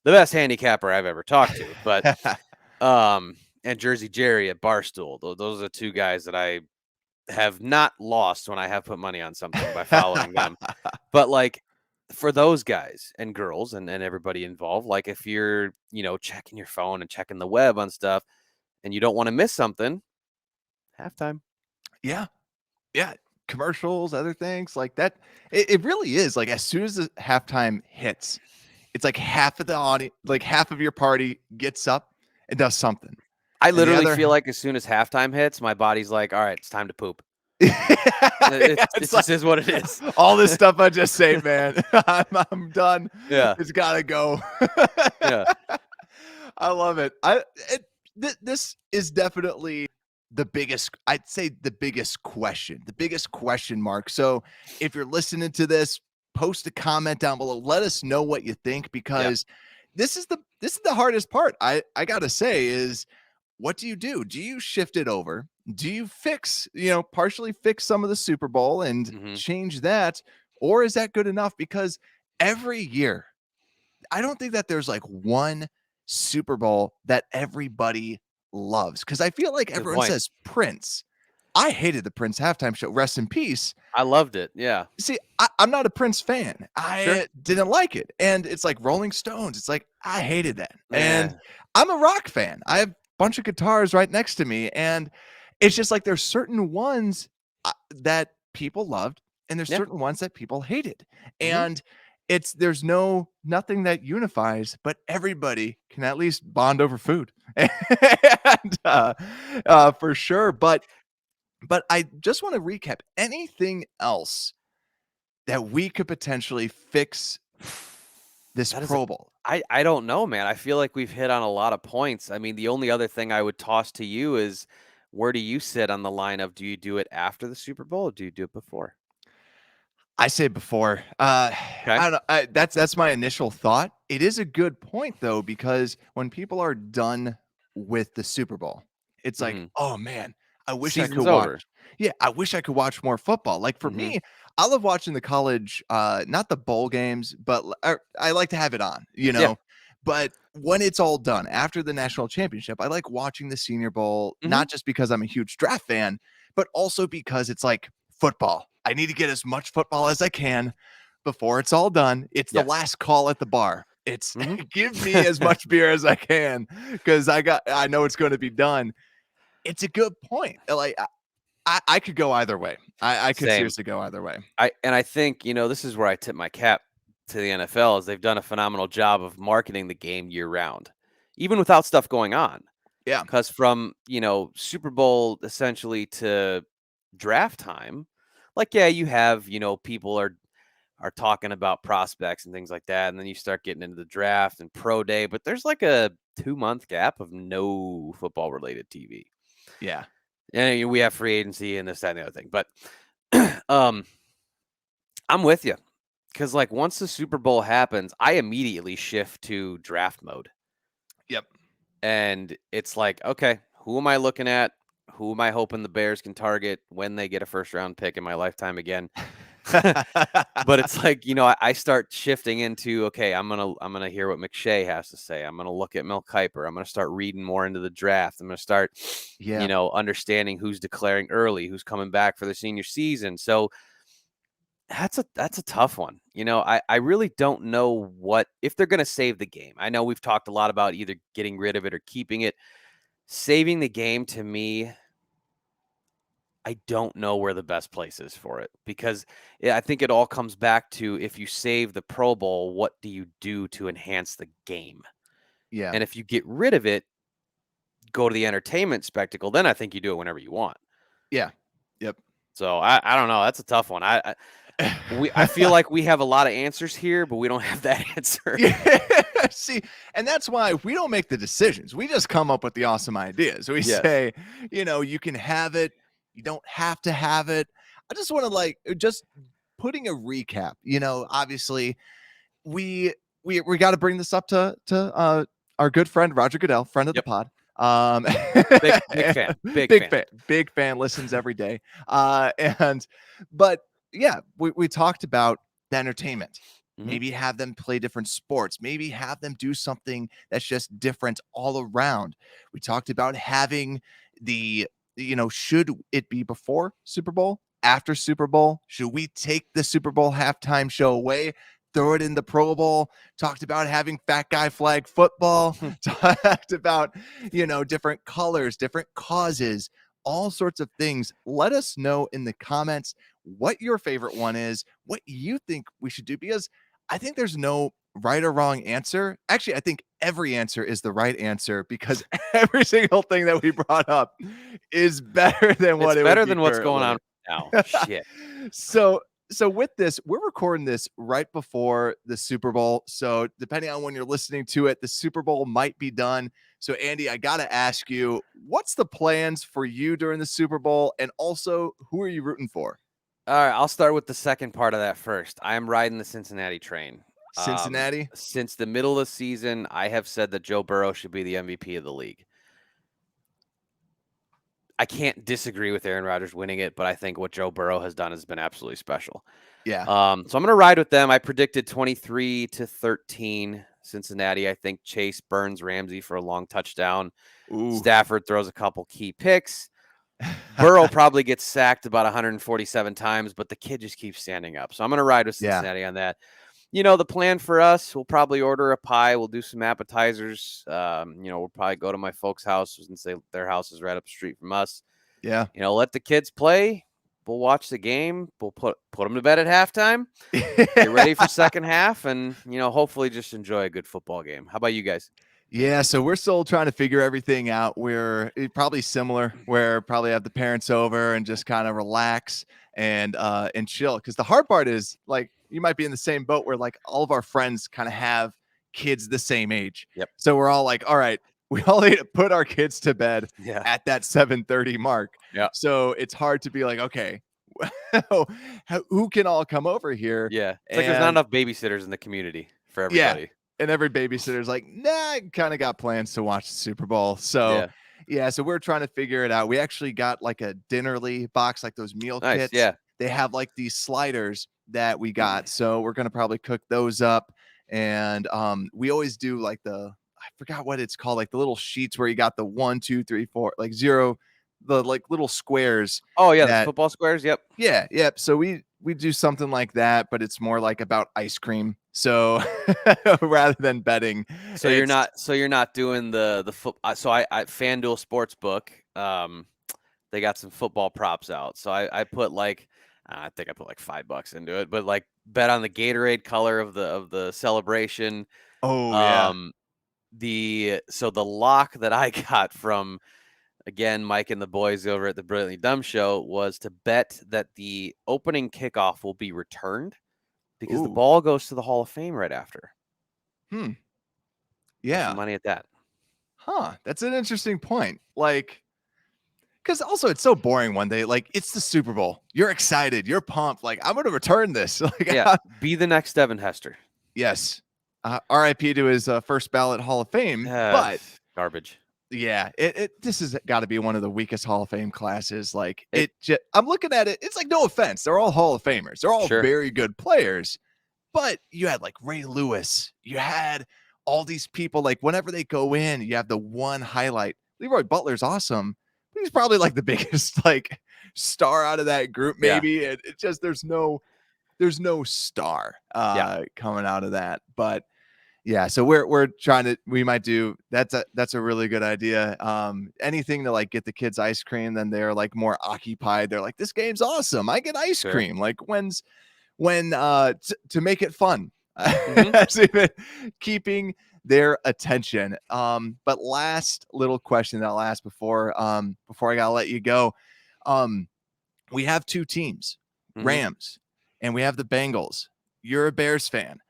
the best handicapper I've ever talked to. But and Jersey Jerry at Barstool. Those are two guys that I have not lost when I have put money on something by following them. But like for those guys and girls and everybody involved, like if you're, checking your phone and checking the web on stuff and you don't want to miss something, halftime.
Yeah. Yeah. Commercials, other things like that. It really is like as soon as the halftime hits, it's like half of the audience, like half of your party gets up and does something.
I
And the
literally
other
feel like as soon as halftime hits, my body's like, all right, it's time to poop.
yeah,
It
it's
just
like
is what it is.
all this stuff I just say, man. I'm done.
Yeah.
It's gotta go.
Yeah.
I love it. This is definitely I'd say the biggest question mark. So if you're listening to this, post a comment down below. Let us know what you think because this is the hardest part. I gotta say is what do you do? Do you shift it over? Do you partially fix some of the Super Bowl and
Mhm.
change that? Or is that good enough? Because every year, I don't think that there's like one Super Bowl that everybody loves. Because I feel like
Good
everyone
point.
says Prince. I hated the Prince halftime show. Rest in peace.
I loved it. Yeah.
See, I'm not a Prince fan.
Sure.
I didn't like it. And it's like Rolling Stones. It's like, I hated that.
Yeah.
And I'm a rock fan. I have a bunch of guitars right next to me. And it's just like there's certain ones that people loved, and there's
Yeah.
certain ones that people hated.
Mhm.
And there's nothing that unifies, but everybody can at least bond over food. And for sure. But I just want to recap anything else that we could potentially fix this
That is
Pro Bowl.
I don't know, man. I feel like we've hit on a lot of points. I mean, the only other thing I would toss to you is where do you sit on the line of do you do it after the Super Bowl or do you do it before?
I say before.
Okay.
I don't know. That's my initial thought. It is a good point though, because when people are done with the Super Bowl. It's like,
Mhm.
oh man, I wish I could
Season's
watch.
over.
Yeah, I wish I could watch more football. Like for
Mhm.
me, I love watching the college, not the bowl games, but I like to have it on,
Yeah.
But when it's all done after the national championship, I like watching the Senior Bowl,
Mhm.
not just because I'm a huge draft fan, but also because it's like football. I need to get as much football as I can before it's all done. It's the
Yeah.
last call at the bar. It's
Mhm.
give me as much beer as I can because I know it's going to be done. It's a good point. Like I could go either way. I could
Same.
seriously go either way.
I think, this is where I tip my cap to the NFL is they've done a phenomenal job of marketing the game year round, even without stuff going on.
Yeah.
Because from, Super Bowl essentially to draft time, like, yeah, you have, people are talking about prospects and things like that. And then you start getting into the draft and pro day, but there's like a 2-month gap of no football related TV.
Yeah.
And we have free agency and this, that, and the other thing. But um, I'm with you. Because, like, once the Super Bowl happens, I immediately shift to draft mode.
Yep.
And it's like, okay, who am I looking at? Who am I hoping the Bears can target when they get a first round pick in my lifetime again? But it's like, I start shifting into, okay, I'm gonna hear what McShay has to say. I'm gonna look at Mel Kiper. I'm gonna start reading more into the draft. I'm gonna start,
Yeah.
understanding who's declaring early, who's coming back for the senior season. So that's a tough one. I really don't know what if they're gonna save the game. I know we've talked a lot about either getting rid of it or keeping it. Saving the game to me, I don't know where the best place is for it because I think it all comes back to if you save the Pro Bowl, what do you do to enhance the game?
Yeah.
And if you get rid of it, go to the entertainment spectacle, then I think you do it whenever you want.
Yeah. Yep.
So I don't know. That's a tough one. I feel like we have a lot of answers here, but we don't have that answer.
Yeah. See, and that's why we don't make the decisions. We just come up with the awesome ideas. We
Yes.
say, you can have it. You don't have to have it. I just want to just putting a recap. Obviously we got to bring this up to our good friend Roger Goodell, friend of the
Yep.
pod.
Big fan.
Big fan, listens every day. But yeah, we talked about the entertainment.
Mhm.
Maybe have them play different sports. Maybe have them do something that's just different all around. We talked about having should it be before Super Bowl, after Super Bowl? Should we take the Super Bowl halftime show away? Throw it in the Pro Bowl, talked about having fat guy flag football, talked about, different colors, different causes, all sorts of things. Let us know in the comments what your favorite one is, what you think we should do, because I think there's no right or wrong answer. Actually, I think every answer is the right answer because every single thing that we brought up is better than what
It's
it would
better
be
than what's going
currently.
on now. Shit.
So with this, we're recording this right before the Super Bowl. So depending on when you're listening to it, the Super Bowl might be done. So Andy, I got to ask you, what's the plans for you during the Super Bowl? And also, who are you rooting for?
All right, I'll start with the second part of that first. I am riding the Cincinnati train.
Cincinnati?
Since the middle of the season, I have said that Joe Burrow should be the MVP of the league. I can't disagree with Aaron Rodgers winning it, but I think what Joe Burrow has done has been absolutely special.
Yeah.
So I'm going to ride with them. I predicted 23-13 Cincinnati. I think Chase burns Ramsey for a long touchdown.
Ooh.
Stafford throws a couple key picks. Burrow probably gets sacked about 147 times, but the kid just keeps standing up. So I'm going to ride with Cincinnati on that. The plan for us, we'll probably order a pie. We'll do some appetizers. We'll probably go to my folks' house since their house is right up the street from us.
Yeah.
Let the kids play. We'll watch the game. We'll put them to bed at halftime. Get ready for second half, and hopefully just enjoy a good football game. How about you guys?
Yeah, so we're still trying to figure everything out. We're probably similar, where probably have the parents over and just kind of relax and chill. Because the hard part is like you might be in the same boat where like all of our friends kind of have kids the same age.
Yep.
So we're all like, all right, we all need to put our kids to bed
Yeah.
at that 7:30 mark.
Yeah.
So it's hard to be like, okay, who can all come over here?
Yeah. It's like there's not enough babysitters in the community for everybody.
And every babysitter's like, nah, I kind of got plans to watch the Super Bowl. So,
Yeah.
yeah, so we're trying to figure it out. We actually got like a dinnerly box, like those meal
Nice.
kits.
Yeah.
They have like these sliders that we got. So we're going to probably cook those up. And we always do like I forgot what it's called, like the little sheets where you got the 1, 2, 3, 4, like 0, the like little squares
Oh yeah, the
that,
football squares. Yep.
yeah, yep. So we do something like that, but it's more like about ice cream. So rather than betting,
So
it's
you're not doing the foot. So I FanDuel Sportsbook. They got some football props out. So I put like I think I put like $5 into it, but like bet on the Gatorade color of the celebration.
oh yeah.
Um, the lock that I got from, again, Mike and the boys over at the Brilliantly Dumb Show was to bet that the opening kickoff will be returned because the
Ooh.
ball goes to the Hall of Fame right after.
Hmm.
Put some
Yeah.
money at that.
Huh. That's an interesting point. Like, because also it's so boring one day. Like, it's the Super Bowl. You're excited. You're pumped. Like, I'm going to return this. Like,
Yeah, be the next Devin Hester.
yes. RIP to his first ballot Hall of Fame. But
Garbage.
yeah, this has got to be one of the weakest Hall of Fame classes. Like,
It-
I'm looking at it. It's like, no offense. They're all Hall of Famers. They're all
Sure.
very good players. But you had like Ray Lewis. You had all these people, like whenever they go in, you have the one highlight. Leroy Butler's awesome. But he's probably like the biggest like star out of that group,
Yeah.
maybe. And it just there's no star coming out of that. But yeah, so we're trying to, we might do that's a really good idea. Anything to like get the kids ice cream, then they're like more occupied. They're like, this game's awesome. I get ice
Sure.
cream. Like to make it fun.
Mhm.
Even keeping their attention. But last little question that I'll ask before I gotta let you go. We have two teams,
Mhm.
Rams, and we have the Bengals. You're a Bears fan.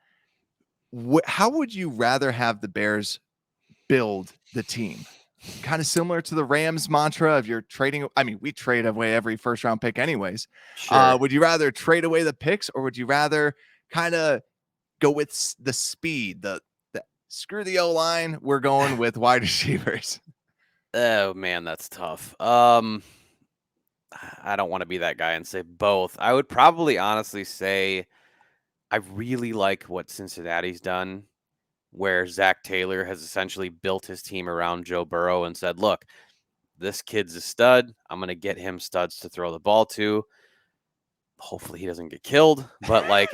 How would you rather have the Bears build the team? Kind of similar to the Rams mantra of you're trading. I mean, we trade away every first round pick anyways.
Sure.
Would you rather trade away the picks, or would you rather kind of go with the speed, the screw the O-line, we're going with wide receivers?
Oh man, that's tough. I don't want to be that guy and say both. I would probably honestly say I really like what Cincinnati's done, where Zach Taylor has essentially built his team around Joe Burrow and said, look, this kid's a stud. I'm going to get him studs to throw the ball to. Hopefully he doesn't get killed, but like,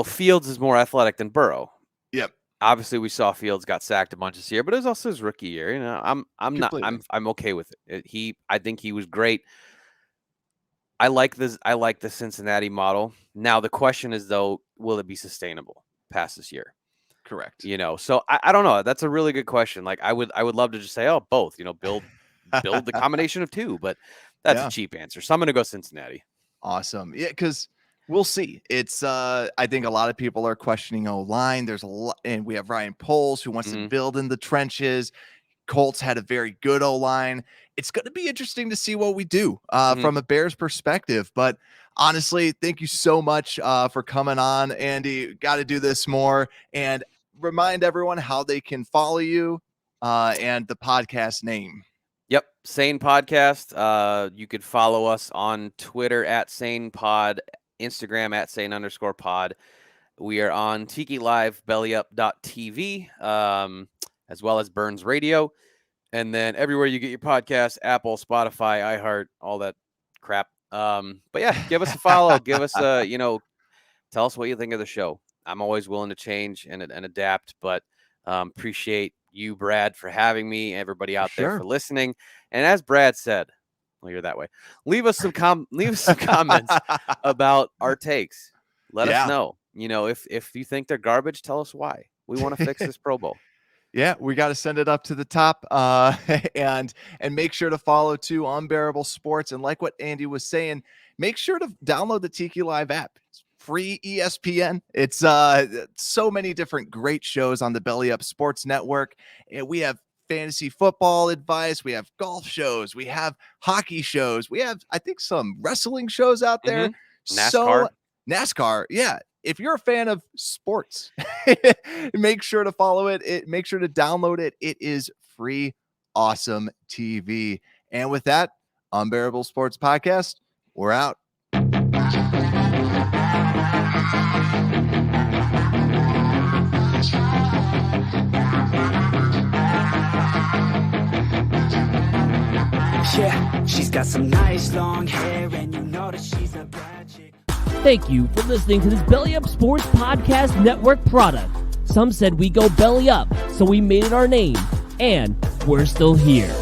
Fields is more athletic than Burrow.
Yep.
Obviously we saw Fields got sacked a bunch this year, but it was also his rookie year.
Completely.
I'm okay with it. I think he was great. I like the Cincinnati model. Now the question is though, will it be sustainable past this year?
Correct.
So I don't know. That's a really good question. Like I would love to just say, oh, both, build the combination of two, but that's a cheap answer. So I'm gonna go Cincinnati.
Awesome. Yeah, because we'll see. It's I think a lot of people are questioning O-line. There's a lot, and we have Ryan Poles who wants to build in the trenches. Colts had a very good O-line. It's going to be interesting to see what we do from a Bears perspective. But honestly, thank you so much for coming on, Andy. Got to do this more, and remind everyone how they can follow you and the podcast name.
Yep. S.A.N.E Podcast. You could follow us on Twitter at S.A.N.E Pod, Instagram at S.A.N.E_pod. We are on Tiki Live, bellyup.tv, as well as Burns Radio. And then everywhere you get your podcasts, Apple, Spotify, iHeart, all that crap. But yeah, give us a follow. Give us tell us what you think of the show. I'm always willing to change and adapt, but appreciate you, Brad, for having me. Everybody out there for listening. And as Brad said, well, you're that way. Leave us some comments about our takes. Let us know. If you think they're garbage, tell us why. We want to fix this Pro Bowl.
Yeah, we got to send it up to the top and make sure to follow too Unbearable Sports. And like what Andy was saying, make sure to download the Tiki Live app. It's free ESPN. It's so many different great shows on the Belly Up Sports Network. And we have fantasy football advice. We have golf shows. We have hockey shows. We have, I think, some wrestling shows out there.
NASCAR.
NASCAR. Yeah. if you're a fan of sports, make sure to follow it. Make sure to download it. It is free, awesome TV. And with that, Unbearable Sports Podcast, we're out.
Yeah, she's got some nice long hair, and you know that she's a bad chick.
Thank you for listening to this Belly Up Sports Podcast Network product. Some said we go belly up, so we made it our name, and we're still here.